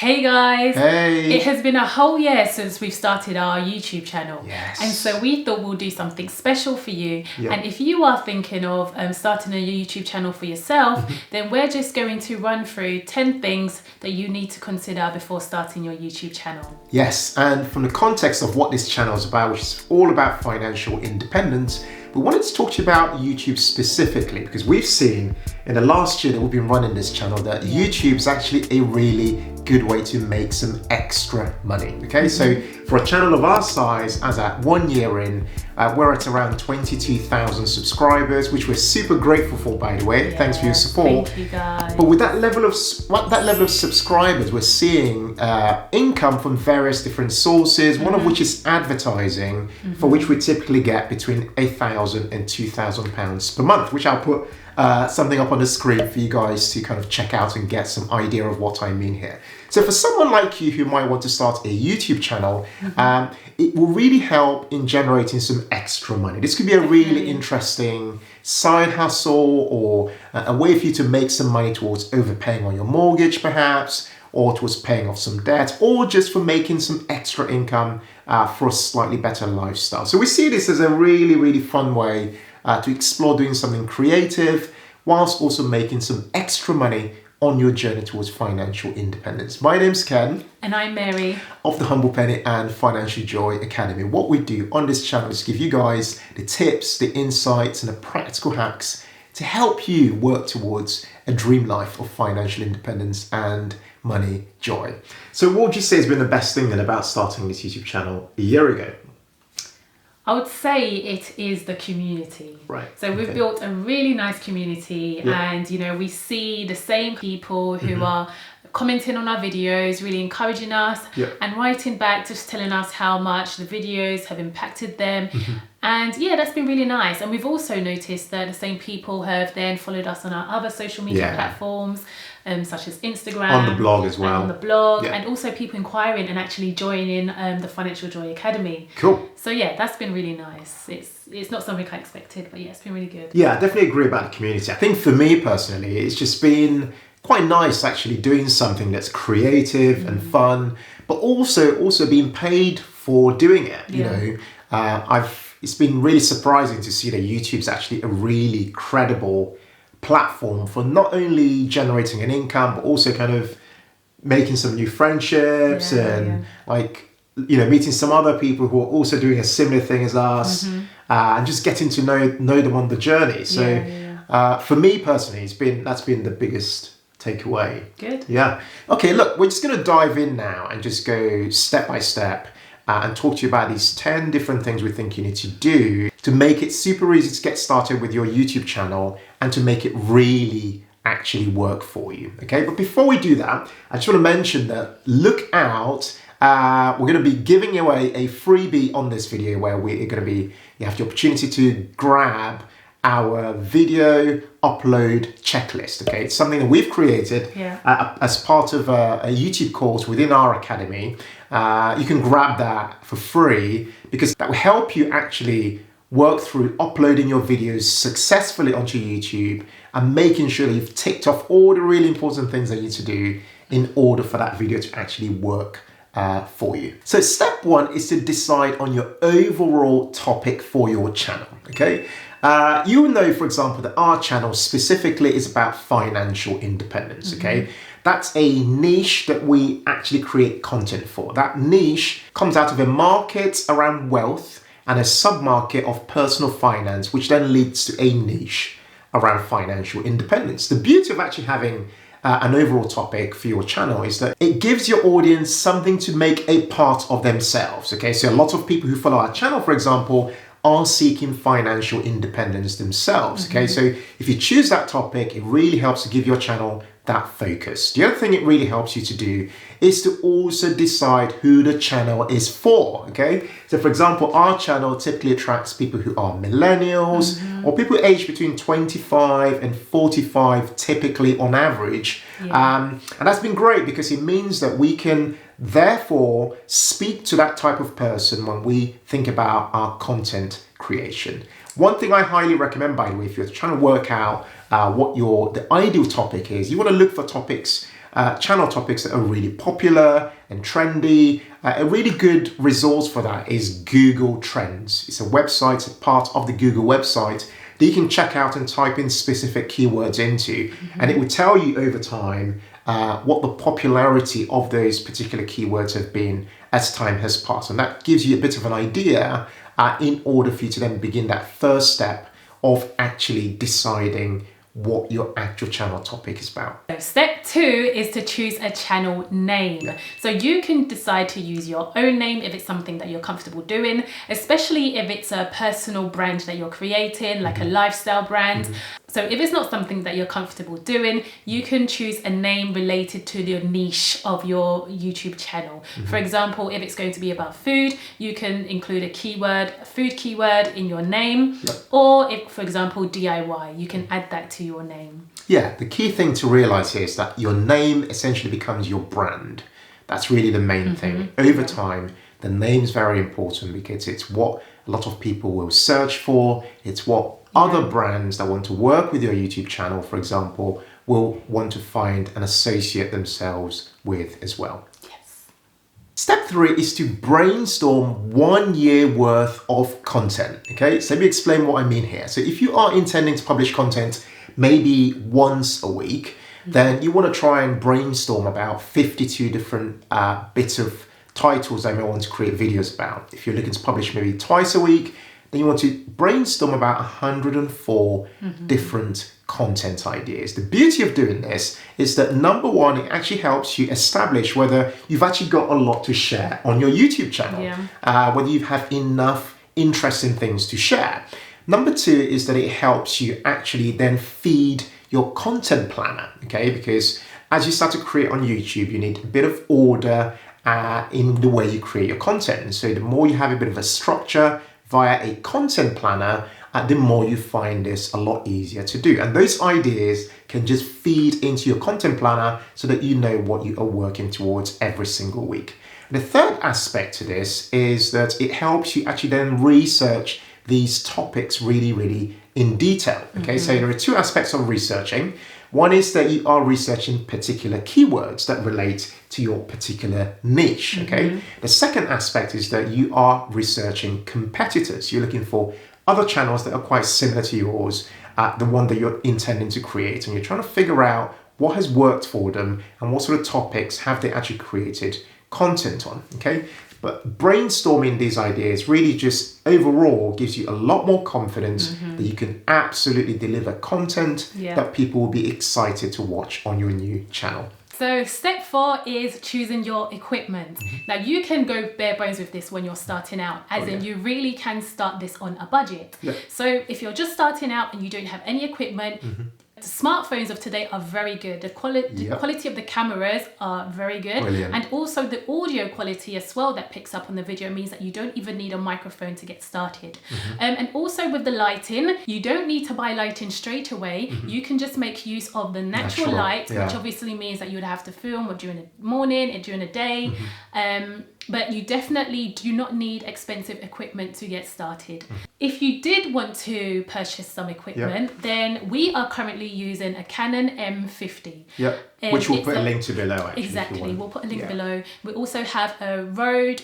Hey guys! Hey! It has been a whole year since we've started our YouTube channel. Yes. And so we thought we'll do something special for you. Yep. And if you are thinking of starting a YouTube channel for yourself, then we're just going to run through 10 things that you need to consider before starting your YouTube channel. Yes, and from the context of what this channel is about, which is all about financial independence, we wanted to talk to you about YouTube specifically because we've seen in the last year that we've been running this channel that YouTube is actually a really good way to make some extra money. Okay, so for a channel of our size, as at 1 year in, we're at around 22,000 subscribers, which we're super grateful for, by the way. Yeah, thanks for your support. Thank you guys. But with that level of subscribers, we're seeing income from various different sources, one of which is advertising, for which we typically get between £1,000 and £2,000 per month, which I'll put something up on the screen for you guys to kind of check out and get some idea of what I mean here. So for someone like you who might want to start a YouTube channel, it will really help in generating some extra money. This could be a really interesting side hustle or a way for you to make some money towards overpaying on your mortgage perhaps, or towards paying off some debt, or just for making some extra income for a slightly better lifestyle. So we see this as a really, really fun way to explore doing something creative whilst also making some extra money on your journey towards financial independence. My name's Ken. And I'm Mary. Of the Humble Penny and Financial Joy Academy. What we do on this channel is give you guys the tips, the insights, and the practical hacks to help you work towards a dream life of financial independence and money joy. So what would you say has been the best thing then about starting this YouTube channel a year ago? I would say it is the community. Right. So we've built a really nice community, and you know, we see the same people who are commenting on our videos, really encouraging us and writing back, just telling us how much the videos have impacted them. And yeah, that's been really nice. And we've also noticed that the same people have then followed us on our other social media platforms, such as Instagram. On the blog as well. On the blog, and also people inquiring and actually joining the Financial Joy Academy. Cool. So yeah, that's been really nice. It's not something I expected, but yeah, it's been really good. Yeah, I definitely agree about the community. I think for me personally, it's just been quite nice actually doing something that's creative and fun, but also being paid for doing it. You know, it's been really surprising to see that YouTube's actually a really credible platform for not only generating an income, but also kind of making some new friendships like, you know, meeting some other people who are also doing a similar thing as us, and just getting to know them on the journey. So for me personally, that's been the biggest takeaway. Good. Yeah. Okay, look, we're just going to dive in now and just go step by step and talk to you about these 10 different things we think you need to do to make it super easy to get started with your YouTube channel and to make it really actually work for you. Okay, but before we do that, I just want to mention that look out. We're going to be giving away a freebie on this video where you have the opportunity to grab our video upload checklist. Okay, it's something that we've created as part of a YouTube course within our academy. You can grab that for free because that will help you actually work through uploading your videos successfully onto YouTube and making sure that you've ticked off all the really important things that you need to do in order for that video to actually work for you. So step one is to decide on your overall topic for your channel. Okay. You will know, for example, that our channel specifically is about financial independence, okay? That's a niche that we actually create content for. That niche comes out of a market around wealth and a sub-market of personal finance, which then leads to a niche around financial independence. The beauty of actually having an overall topic for your channel is that it gives your audience something to make a part of themselves, okay? So a lot of people who follow our channel, for example, are seeking financial independence themselves, okay? So if you choose that topic, it really helps to give your channel that focus. The other thing it really helps you to do is to also decide who the channel is for, okay? So for example, our channel typically attracts people who are millennials or people aged between 25 and 45 typically on average. And that's been great because it means that we can therefore speak to that type of person when we think about our content creation. One thing I highly recommend, by the way, if you're trying to work out what the ideal topic is, you want to look for topics channel topics that are really popular and trendy. A really good resource for that is Google Trends. It's a website, it's a part of the Google website that you can check out and type in specific keywords into, and it will tell you over time what the popularity of those particular keywords have been as time has passed. And that gives you a bit of an idea in order for you to then begin that first step of actually deciding what your actual channel topic is about. So step 2 is to choose a channel name. So you can decide to use your own name if it's something that you're comfortable doing, especially if it's a personal brand that you're creating, like a lifestyle brand. So if it's not something that you're comfortable doing, you can choose a name related to the niche of your YouTube channel. For example, if it's going to be about food, you can include a keyword, a food keyword in your name. Or if, for example, DIY, you can add that to your name. Yeah, the key thing to realize here is that your name essentially becomes your brand. That's really the main thing. Over time, the name's very important because it's what a lot of people will search for. It's what other brands that want to work with your YouTube channel, for example, will want to find and associate themselves with as well. Step 3 is to brainstorm 1 year worth of content. Okay, so let me explain what I mean here. So if you are intending to publish content maybe once a week, then you want to try and brainstorm about 52 different bits of titles that you may want to create videos about. If you're looking to publish maybe twice a week, then you want to brainstorm about 104 different content ideas. The beauty of doing this is that number one, it actually helps you establish whether you've actually got a lot to share on your YouTube channel, whether you have enough interesting things to share. Number 2 is that it helps you actually then feed your content planner, okay? Because as you start to create on YouTube, you need a bit of order in the way you create your content. And so the more you have a bit of a structure via a content planner, the more you find this a lot easier to do. And those ideas can just feed into your content planner so that you know what you are working towards every single week. And the third aspect to this is that it helps you actually then research these topics really in detail. Okay, so there are 2 aspects of researching. One is that you are researching particular keywords that relate to your particular niche. Okay, the second aspect is that you are researching competitors. You're looking for other channels that are quite similar to yours, the one that you're intending to create, and you're trying to figure out what has worked for them and what sort of topics have they actually created content on. Okay, but brainstorming these ideas really just overall gives you a lot more confidence that you can absolutely deliver content that people will be excited to watch on your new channel. So step 4 is choosing your equipment. Now you can go bare bones with this when you're starting out, as in you really can start this on a budget. So if you're just starting out and you don't have any equipment, the smartphones of today are very good. The quality of the cameras are very good. And also the audio quality as well that picks up on the video means that you don't even need a microphone to get started. And also with the lighting, you don't need to buy lighting straight away. You can just make use of the natural light, which obviously means that you would have to film or during the morning and during the day. But you definitely do not need expensive equipment to get started. If you did want to purchase some equipment, then we are currently using a Canon M50. Which we'll put a link to below, actually. Exactly, we'll put a link below. We also have a Rode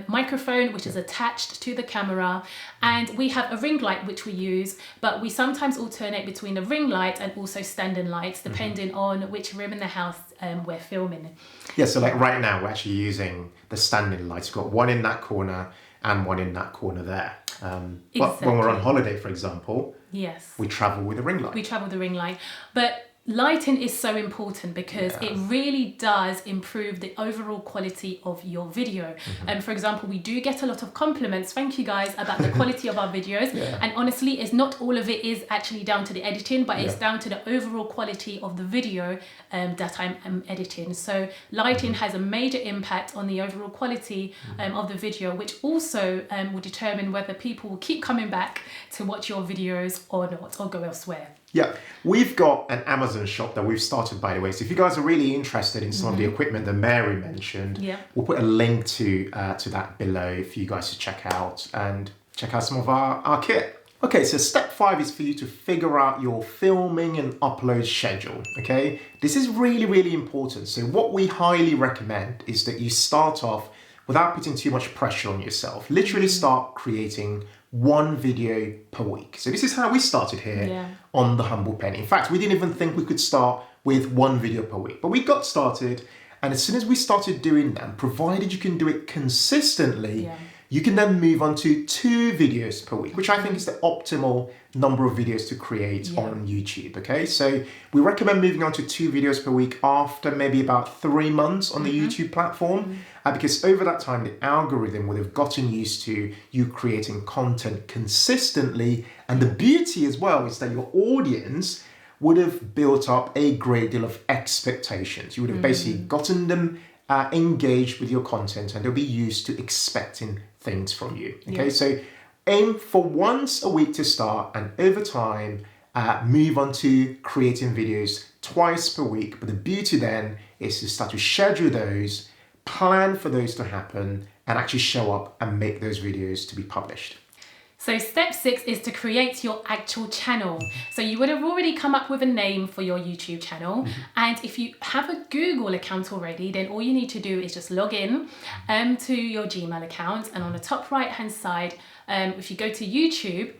microphone, which is attached to the camera. And we have a ring light, which we use, but we sometimes alternate between a ring light and also standing lights, depending on which room in the house we're filming. Yeah, so like right now, we're actually using the standing lights. We've got one in that corner and one in that corner there. But when we're on holiday, for example, we travel with a ring light. We travel with a ring light. But lighting is so important because it really does improve the overall quality of your video. And for example, we do get a lot of compliments, thank you guys, about the quality of our videos. And honestly, it's not all of it is actually down to the editing, but it's down to the overall quality of the video that I'm editing. So lighting has a major impact on the overall quality of the video, which also will determine whether people will keep coming back to watch your videos or not, or go elsewhere. Yeah, we've got an Amazon shop that we've started, by the way. So if you guys are really interested in some of the equipment that Mary mentioned, we'll put a link to that below for you guys to check out and check out some of our kit. Okay, so step 5 is for you to figure out your filming and upload schedule, okay? This is really, really important. So what we highly recommend is that you start off without putting too much pressure on yourself. Literally start creating 1 video per week. So this is how we started here on The Humble Penny. In fact, we didn't even think we could start with 1 video per week, but we got started. And as soon as we started doing that, provided you can do it consistently, you can then move on to 2 videos per week, which I think is the optimal number of videos to create on YouTube, okay? So we recommend moving on to 2 videos per week after maybe about 3 months on the YouTube platform, because over that time, the algorithm would have gotten used to you creating content consistently. And the beauty as well is that your audience would have built up a great deal of expectations. You would have basically gotten them engaged with your content, and they'll be used to expecting things from you. Okay, so aim for once a week to start, and over time, move on to creating videos twice per week. But the beauty then is to start to schedule those, plan for those to happen, and actually show up and make those videos to be published. So step 6 is to create your actual channel. So you would have already come up with a name for your YouTube channel. And if you have a Google account already, then all you need to do is just log in to your Gmail account. And on the top right hand side, if you go to YouTube,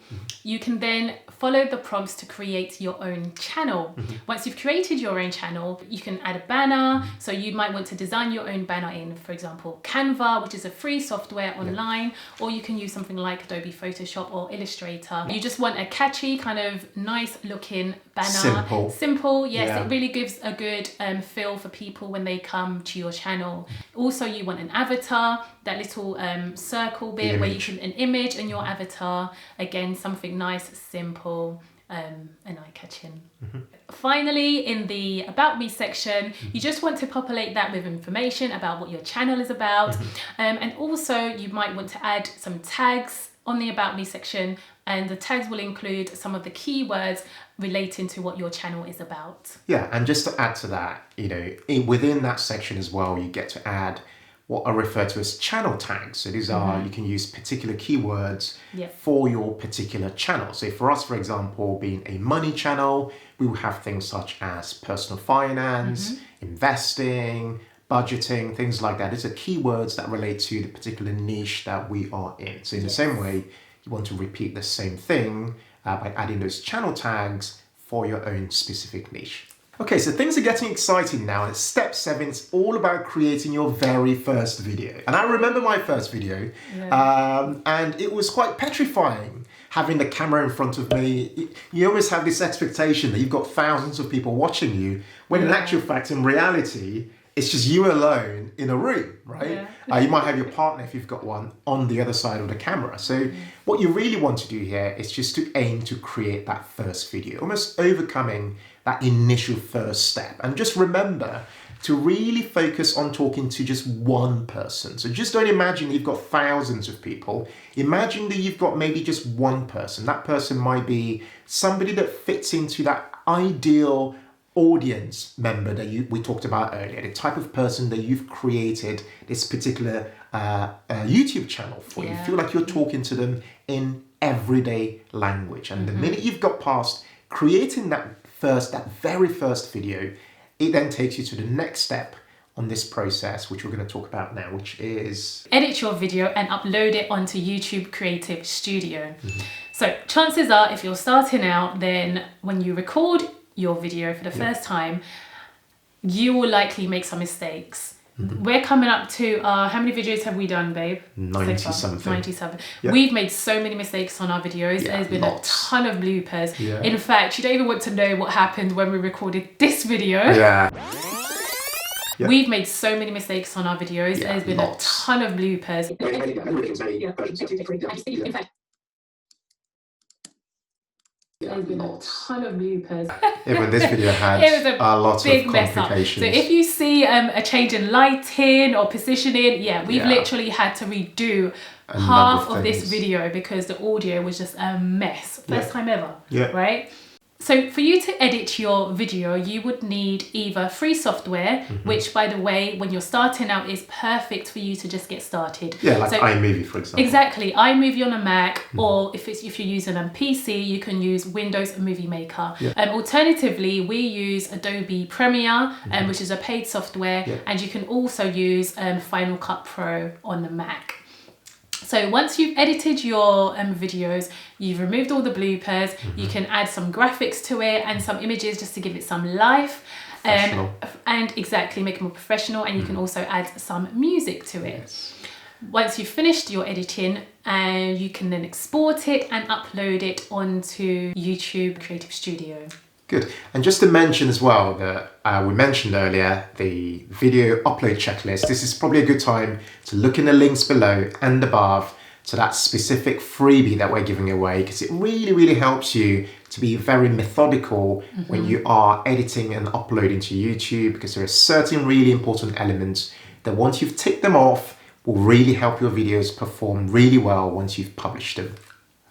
you can then follow the prompts to create your own channel. Once you've created your own channel, you can add a banner. So you might want to design your own banner in, for example, Canva, which is a free software online, or you can use something like Adobe Photoshop or Illustrator. You just want a catchy, kind of nice looking banner. Simple, yes, it really gives a good feel for people when they come to your channel. Also, you want an avatar, that little circle bit where you can, an image and your avatar, again, something nice, simple, and eye-catching. Finally, in the About Me section, you just want to populate that with information about what your channel is about. And also you might want to add some tags on the About Me section, and the tags will include some of the keywords relating to what your channel is about. Yeah, and just to add to that, you know, within that section as well, you get to add what are referred to as channel tags. So these are, you can use particular keywords for your particular channel. So for us, for example, being a money channel, we will have things such as personal finance, investing, budgeting, things like that. These are keywords that relate to the particular niche that we are in. So in the same way, you want to repeat the same thing by adding those channel tags for your own specific niche. Okay, so things are getting exciting now, and step 7 is all about creating your very first video. And I remember my first video, and it was quite petrifying having the camera in front of me. You always have this expectation that you've got thousands of people watching you, when in actual fact, in reality, it's just you alone in a room, right? You might have your partner, if you've got one, on the other side of the camera. So what you really want to do here is just to aim to create that first video, almost overcoming that initial first step. And just remember to really focus on talking to just one person. So just don't imagine you've got thousands of people. Imagine that you've got maybe just one person. That person might be somebody that fits into that ideal audience member that we talked about earlier, the type of person that you've created this particular YouTube channel for. You feel like you're talking to them in everyday language. And the minute you've got past creating that very first video, it then takes you to the next step on this process, which we're going to talk about now, which is edit your video and upload it onto YouTube Creative Studio. So chances are, if you're starting out, then when you record your video for the first time, you will likely make some mistakes. We're coming up to, how many videos have we done, babe? 90 something. 97. We've made so many mistakes on our videos. There's been a ton of bloopers. In fact, you don't even want to know what happened when we recorded this video. We've made so many mistakes on our videos. There's been a ton of bloopers. In fact, there's been a ton of bloopers. Even this video had a lot of complications. So if you see a change in lighting or positioning, we've literally had to redo half of this video because the audio was just a mess. First time ever, right? So for you to edit your video, you would need either free software, which by the way, when you're starting out is perfect for you to just get started. Yeah, like iMovie, for example. Exactly, iMovie on a Mac, or if you're using a PC, you can use Windows Movie Maker. Yeah. Alternatively, we use Adobe Premiere, which is a paid software, and you can also use Final Cut Pro on the Mac. So once you've edited your videos, you've removed all the bloopers, you can add some graphics to it and some images just to give it some life. And exactly, make it more professional, and you can also add some music to it. Yes. Once you've finished your editing, and you can then export it and upload it onto YouTube Creative Studio. Good. And just to mention as well that we mentioned earlier, the video upload checklist. This is probably a good time to look in the links below and above to that specific freebie that we're giving away, because it really, really helps you to be very methodical when you are editing and uploading to YouTube, because there are certain really important elements that once you've ticked them off will really help your videos perform really well once you've published them.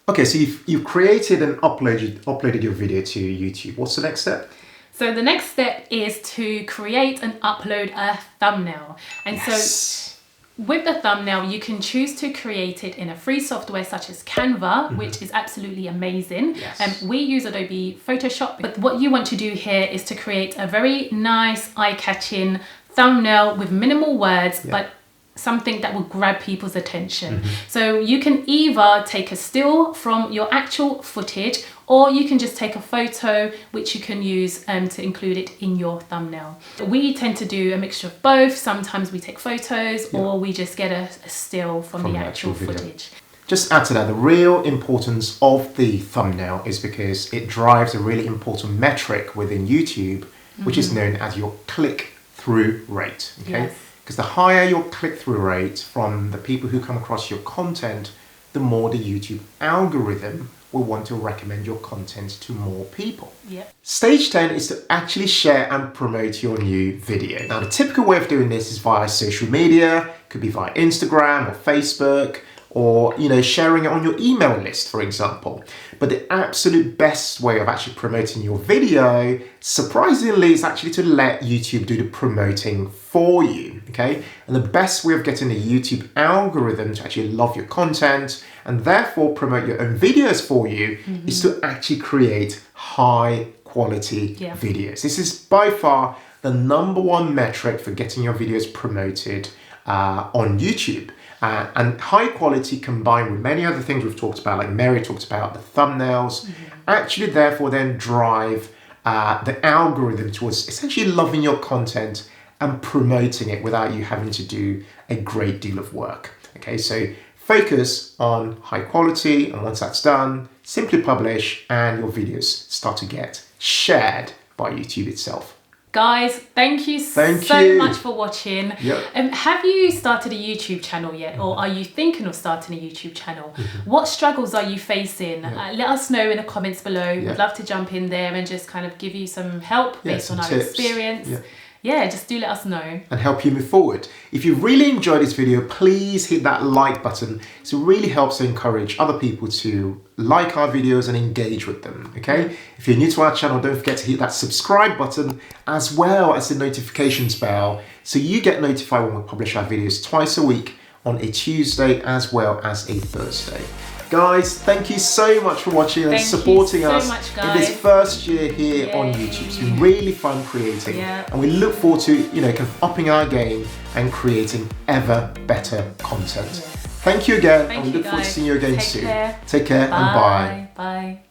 Okay, so you've created and uploaded your video to YouTube. What's the next step? So the next step is to create and upload a thumbnail. And so with the thumbnail, you can choose to create it in a free software such as Canva, which is absolutely amazing. Yes. We use Adobe Photoshop, but what you want to do here is to create a very nice, eye-catching thumbnail with minimal words, but something that will grab people's attention. So you can either take a still from your actual footage, or you can just take a photo which you can use to include it in your thumbnail. We tend to do a mixture of both. Sometimes we take photos or we just get a still from the actual footage. Just add to that, the real importance of the thumbnail is because it drives a really important metric within YouTube, which is known as your click-through rate. Okay. Because the higher your click-through rate from the people who come across your content, the more the YouTube algorithm will want to recommend your content to more people. Stage 10 is to actually share and promote your new video. Now, the typical way of doing this is via social media, could be via Instagram or Facebook, or sharing it on your email list, for example. But the absolute best way of actually promoting your video, surprisingly, is actually to let YouTube do the promoting for you, okay? And the best way of getting the YouTube algorithm to actually love your content and therefore promote your own videos for you is to actually create high quality videos. This is by far the #1 metric for getting your videos promoted on YouTube. And high quality combined with many other things we've talked about, like Mary talked about, the thumbnails, actually therefore then drive the algorithm towards essentially loving your content and promoting it without you having to do a great deal of work. Okay, so focus on high quality, and once that's done, simply publish and your videos start to get shared by YouTube itself. Guys, thank you so much for watching. Have you started a YouTube channel yet, or are you thinking of starting a YouTube channel? What struggles are you facing? Let us know in the comments below. We'd love to jump in there and just kind of give you some help based on our experience. Just do let us know. And help you move forward. If you really enjoyed this video, please hit that like button. So it really helps to encourage other people to like our videos and engage with them, okay? If you're new to our channel, don't forget to hit that subscribe button as well as the notifications bell so you get notified when we publish our videos twice a week on a Tuesday as well as a Thursday. Guys, thank you so much for watching and supporting us in this first year here on YouTube. It's been really fun creating, and we look forward to kind of upping our game and creating ever better content. Thank you again, and we look forward to seeing you again soon. Take care and bye. Bye.